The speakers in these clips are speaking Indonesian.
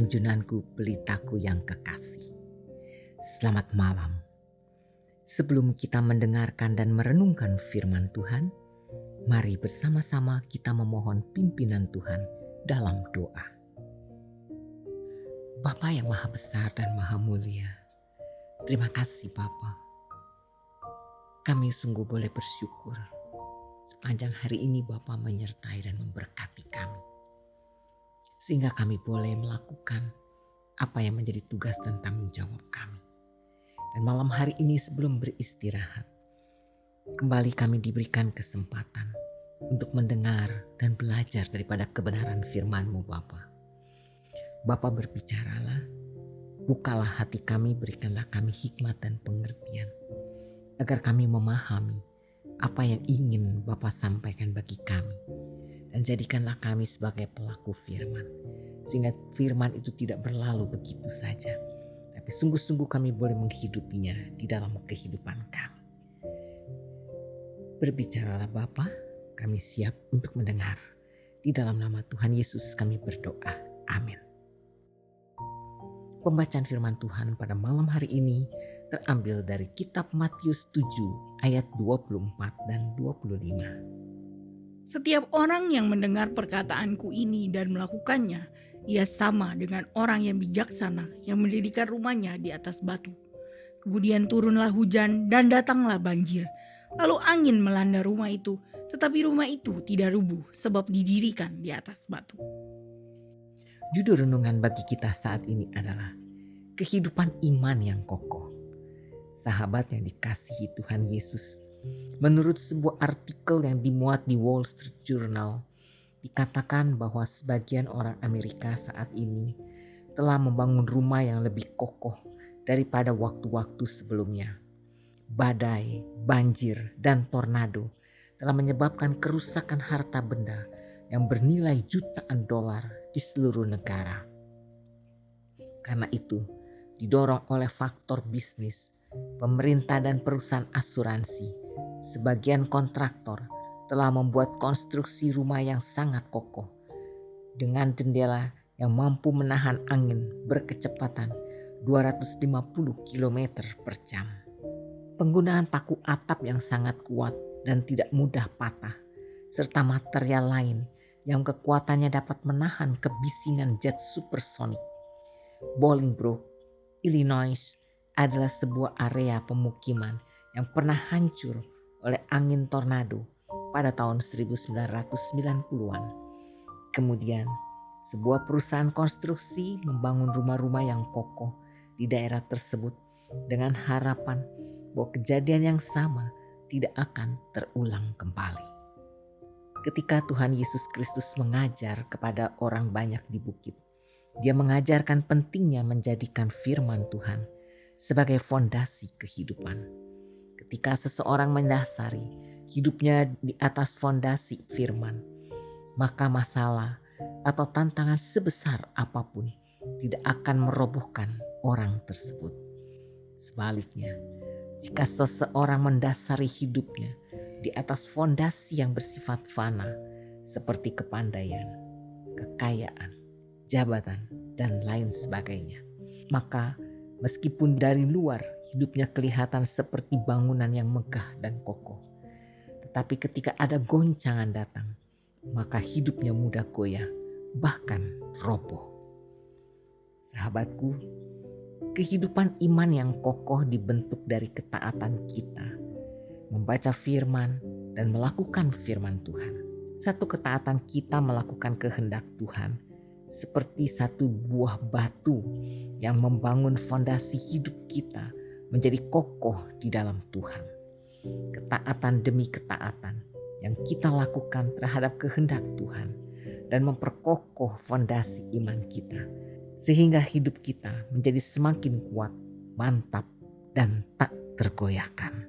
penjunanku, pelitaku yang kekasih. Selamat malam. Sebelum kita mendengarkan dan merenungkan firman Tuhan, mari bersama-sama kita memohon pimpinan Tuhan dalam doa. Bapa yang Maha Besar dan Maha Mulia, terima kasih Bapa. Kami sungguh boleh bersyukur sepanjang hari ini Bapa menyertai dan memberkati kami. Sehingga kami boleh melakukan apa yang menjadi tugas dan tanggung jawab kami. Dan malam hari ini sebelum beristirahat, kembali kami diberikan kesempatan untuk mendengar dan belajar daripada kebenaran firman-Mu Bapa. Bapa berbicaralah, bukalah hati kami, berikanlah kami hikmat dan pengertian, agar kami memahami apa yang ingin Bapa sampaikan bagi kami. Dan jadikanlah kami sebagai pelaku firman, sehingga firman itu tidak berlalu begitu saja, tapi sungguh-sungguh kami boleh menghidupinya di dalam kehidupan kami. Berbicaralah Bapa, kami siap untuk mendengar. Di dalam nama Tuhan Yesus kami berdoa. Amin. Pembacaan firman Tuhan pada malam hari ini terambil dari kitab Matius 7 ayat 24 dan 25. Setiap orang yang mendengar perkataanku ini dan melakukannya, ia sama dengan orang yang bijaksana yang mendirikan rumahnya di atas batu. Kemudian turunlah hujan dan datanglah banjir. Lalu angin melanda rumah itu, tetapi rumah itu tidak rubuh sebab didirikan di atas batu. Judul renungan bagi kita saat ini adalah kehidupan iman yang kokoh. Sahabat yang dikasihi Tuhan Yesus, menurut sebuah artikel yang dimuat di Wall Street Journal, dikatakan bahwa sebagian orang Amerika saat ini telah membangun rumah yang lebih kokoh daripada waktu-waktu sebelumnya. Badai, banjir, dan tornado telah menyebabkan kerusakan harta benda yang bernilai jutaan dolar di seluruh negara. Karena itu, didorong oleh faktor bisnis, pemerintah dan perusahaan asuransi, sebagian kontraktor telah membuat konstruksi rumah yang sangat kokoh dengan jendela yang mampu menahan angin berkecepatan 250 km per jam. Penggunaan paku atap yang sangat kuat dan tidak mudah patah, serta material lain yang kekuatannya dapat menahan kebisingan jet supersonik. Bolingbrook, Illinois adalah sebuah area pemukiman yang pernah hancur oleh angin tornado pada tahun 1990-an. Kemudian, sebuah perusahaan konstruksi membangun rumah-rumah yang kokoh di daerah tersebut dengan harapan bahwa kejadian yang sama tidak akan terulang kembali. Ketika Tuhan Yesus Kristus mengajar kepada orang banyak di bukit, Dia mengajarkan pentingnya menjadikan firman Tuhan sebagai fondasi kehidupan. Ketika seseorang mendasari hidupnya di atas fondasi firman, maka masalah atau tantangan sebesar apapun tidak akan merobohkan orang tersebut. Sebaliknya, jika seseorang mendasari hidupnya di atas fondasi yang bersifat fana seperti kepandaian, kekayaan, jabatan, dan lain sebagainya, maka meskipun dari luar hidupnya kelihatan seperti bangunan yang megah dan kokoh, tetapi ketika ada goncangan datang, maka hidupnya mudah goyah, bahkan roboh. Sahabatku, kehidupan iman yang kokoh dibentuk dari ketaatan kita, membaca firman dan melakukan firman Tuhan. Satu ketaatan kita melakukan kehendak Tuhan, seperti satu buah batu yang membangun fondasi hidup kita menjadi kokoh di dalam Tuhan. Ketaatan demi ketaatan yang kita lakukan terhadap kehendak Tuhan dan memperkokoh fondasi iman kita, sehingga hidup kita menjadi semakin kuat, mantap, dan tak tergoyahkan.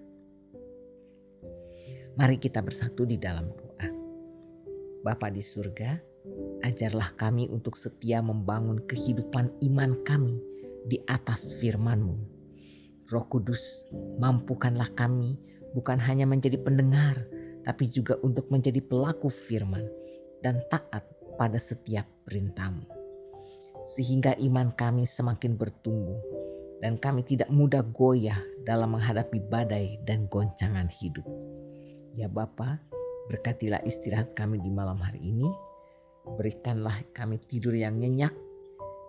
Mari kita bersatu di dalam doa. Bapa di surga, ajarlah kami untuk setia membangun kehidupan iman kami di atas firman-Mu. Roh Kudus, mampukanlah kami bukan hanya menjadi pendengar, tapi juga untuk menjadi pelaku firman dan taat pada setiap perintah-Mu. sehingga iman kami semakin bertumbuh dan kami tidak mudah goyah dalam menghadapi badai dan goncangan hidup. Ya Bapa, berkatilah istirahat kami di malam hari ini. Berikanlah kami tidur yang nyenyak.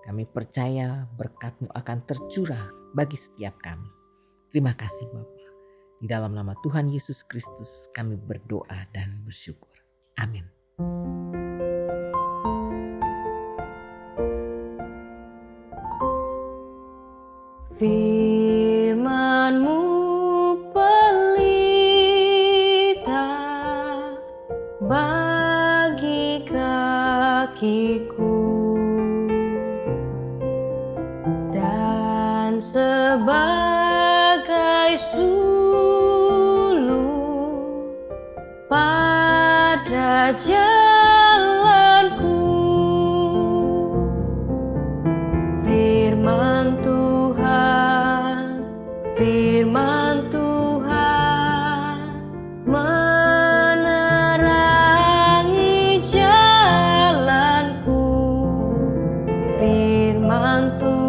Kami percaya berkat-Mu akan tercurah bagi setiap kami. Terima kasih Bapa. Di dalam nama Tuhan Yesus Kristus kami berdoa dan bersyukur. Amin. Firman-Mu pelita bagi kakiku dan sebagai sulur pada jalanku. Firman Tuhan menerangi jalanku. Firman Tuhan